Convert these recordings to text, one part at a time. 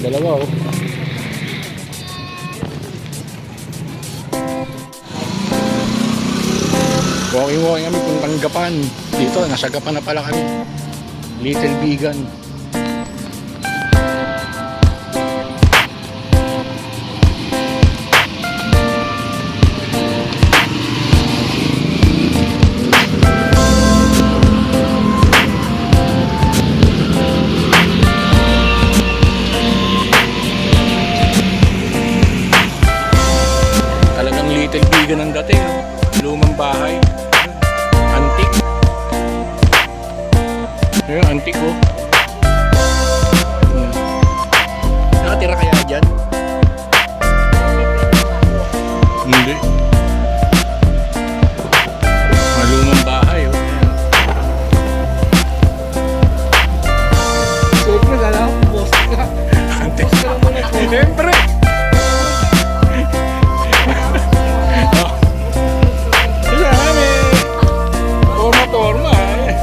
Dalawa oh. Walking kami puntang Gapan. Dito, nasa Gapan na pala kami. Little Bigan. Talagang Little Bigan ang dating, no? Lumang bahay. Antique. Ayun, antique oh. Nakatira kaya dyan? Hindi. Malumang bahay oh. Siyempre, alam ko, boss ka. Antique. Siyempre. Forma eh.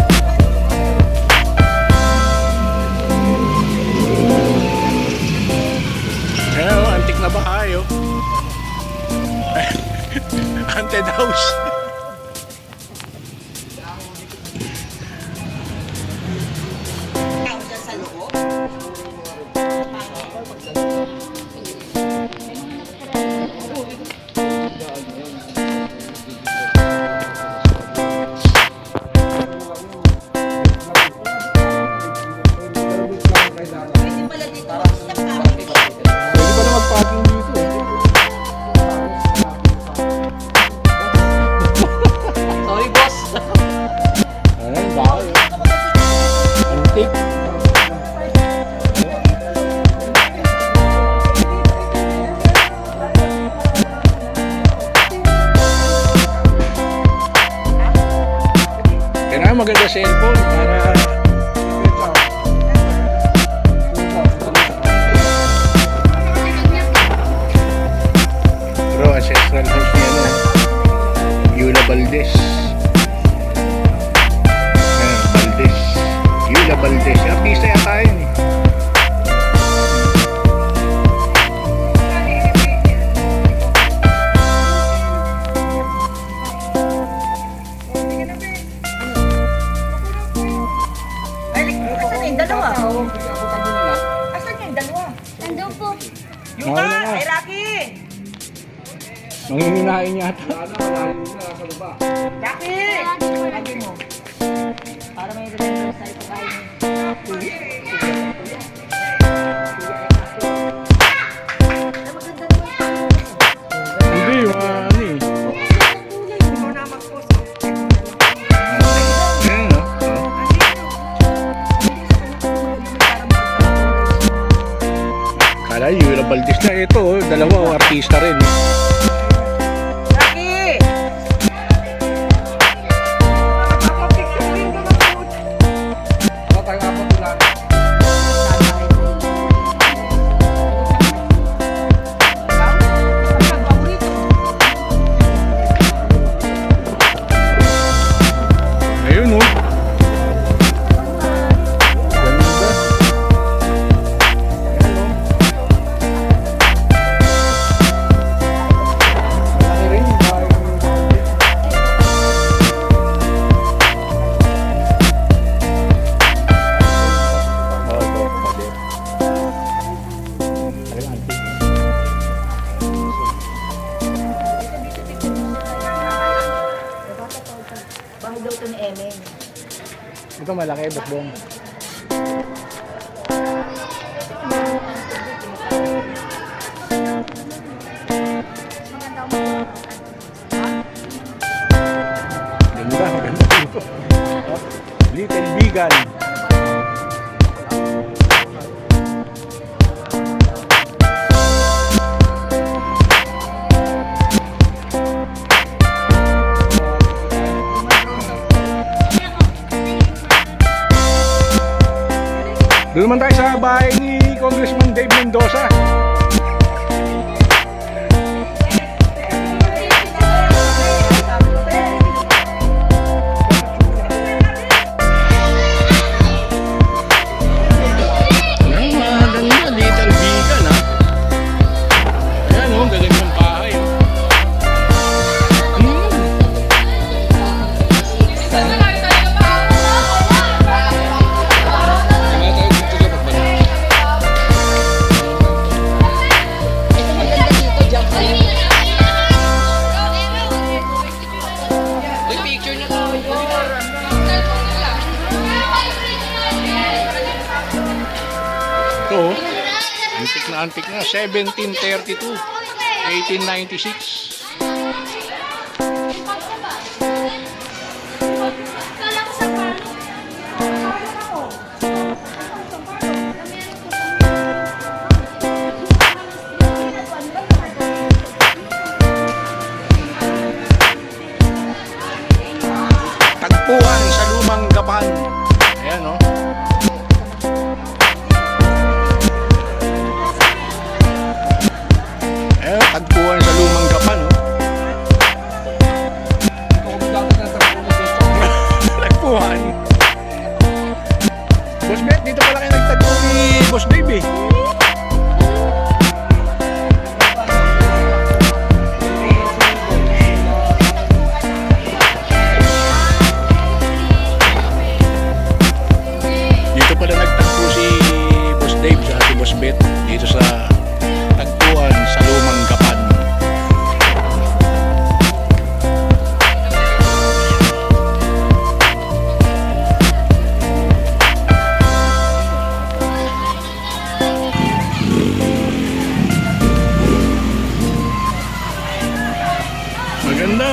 Ayan, antik na bahay oh. Haunted house. Kailangan maganda cellphone para bro, ancestral house niya no? Yula Valdez. Ayan, Valdez. Yula Valdez. Artista yata yun eh. Ay, Rocky! Manginginain yata. Rocky! Lagi mo. Para may remembrance tayo pagkain. Hindi, ano eh. Ayan no? Kala Yula Valdez na ito, dalawa o artista rin. Rocky! Ayun oh. Ganda. Bahay daw ito ni Emeng. Ito malaki, bukbong. Ganda, maganda dito. Little Bigan. Doon naman tayo sa bahay ni Congressman Dave Mendoza. Maganda, Little Bigan. Ito, antik na, 1732, 1896. Tagpuan sa Lumang Gapan. Ayan, no? Ayan, tagpuan sa Lumang Gapan, no? Tagpuan. Boss Bet, dito pala kayo nagtagpo ni Boss Dave, eh. Dito pala nagtagpo si Boss Dave sa si Boss Bet dito sa tagpuan sa Lumang Gapan.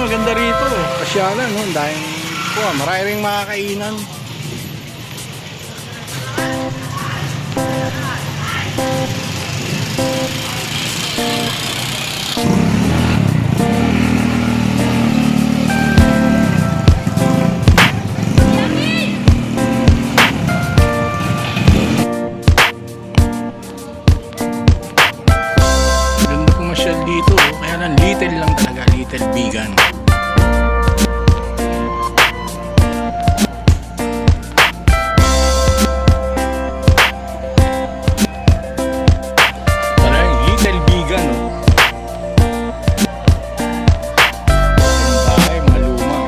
Maganda rito, eh. Pasyalan, no? Dahil marami ring makakainan. Ganda pumasyal dito, oh. Kaya lang little lang talaga, Little Bigan. Talagang Little Bigan, oh. Ang bahay, maluma.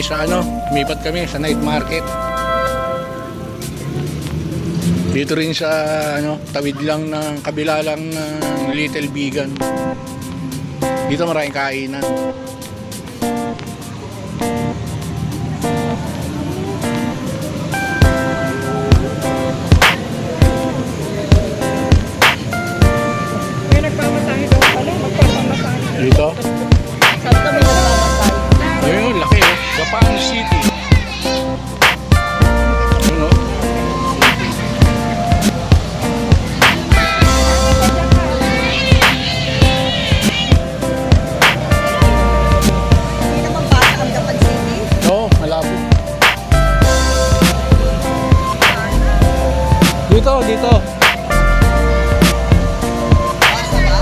Sa lumipat kami sa night market. Dito rin sa tawid lang ng kabila lang ng Little Bigan. Dito maraming kainan. May nagpamasahe daw pala. Magpapamasahe. Dito? Saan kami nagpapasay? Ayun, laki, oh. Gapan City. Ayun, oh. Hindi naman bata ang Gapan City. Oo, malabo. Dito. Basa ba?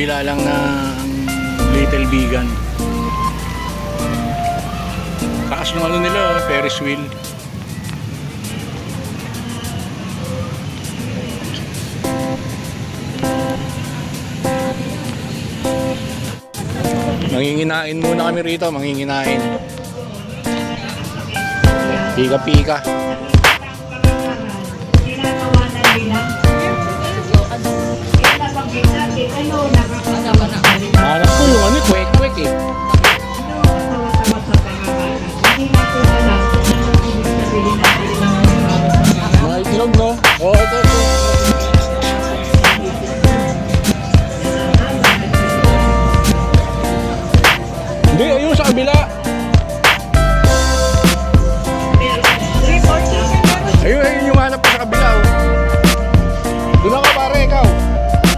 kabila lang ng Little Bigan. Takas ng ano nila, Ferris wheel. Manginginain muna kami rito, manginginain. Pika-pika. Hanap ko yung ano, kwek-kwek eh. Mga itlog, no? Oo, ito. Hindi, ayun sa kabila. Ayun yung hanap ko sa kabila. Oh. Doon ako pare, ikaw.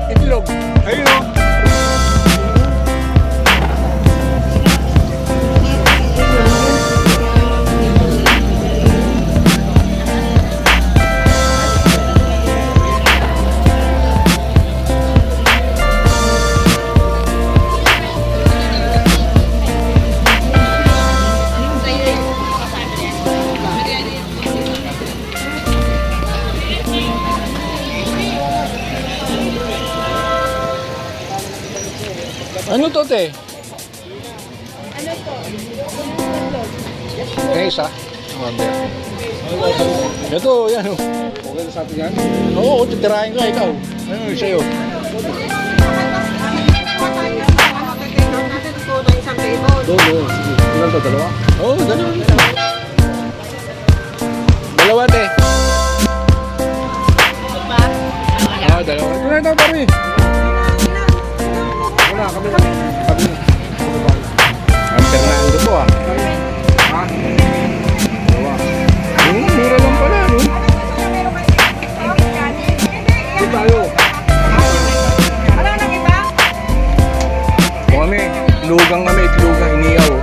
Itlog. Ayun oh. Ano to, te? Ano po? Eh, isa. Ito, yan o. Okay na sa atin yan? Oo, titirahin ka, ikaw. Ano yung sa'yo? Doon. Sige. Ilan to? Dalawa? Oo, dalawa. Dalawa, te. Ah, dalawa. Ito na ito, pare. Wala, kami lang. Kami. Ang Fernando po, ah. Ha? Dalawa. Mura lang pala, no? Ito tayo. Ito kami, itlugang kami, itlugang iniyaw.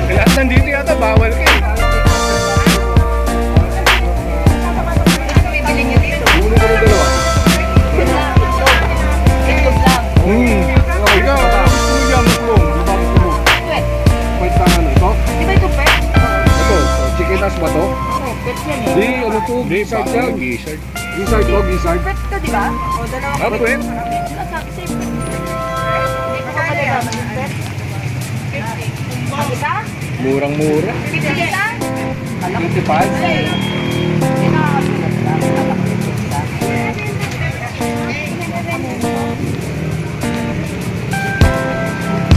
Lahat nandito yata, bawal ka eh. Bumili ko ng dalawa. Oh, ikaw. Gusto mo dyan, makulong. Di ba gusto mo? Pwede tama na ito? Ito, chicken-ass ba to? Di, ano to? Gizzard yan. Gizzard. Gizzard to, gizzard. Ah, pwede. Murang-mura. 55.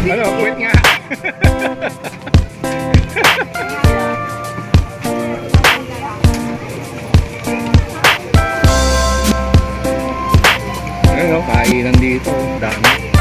Ano, kwet nga. Ano, kainan dito. Dami.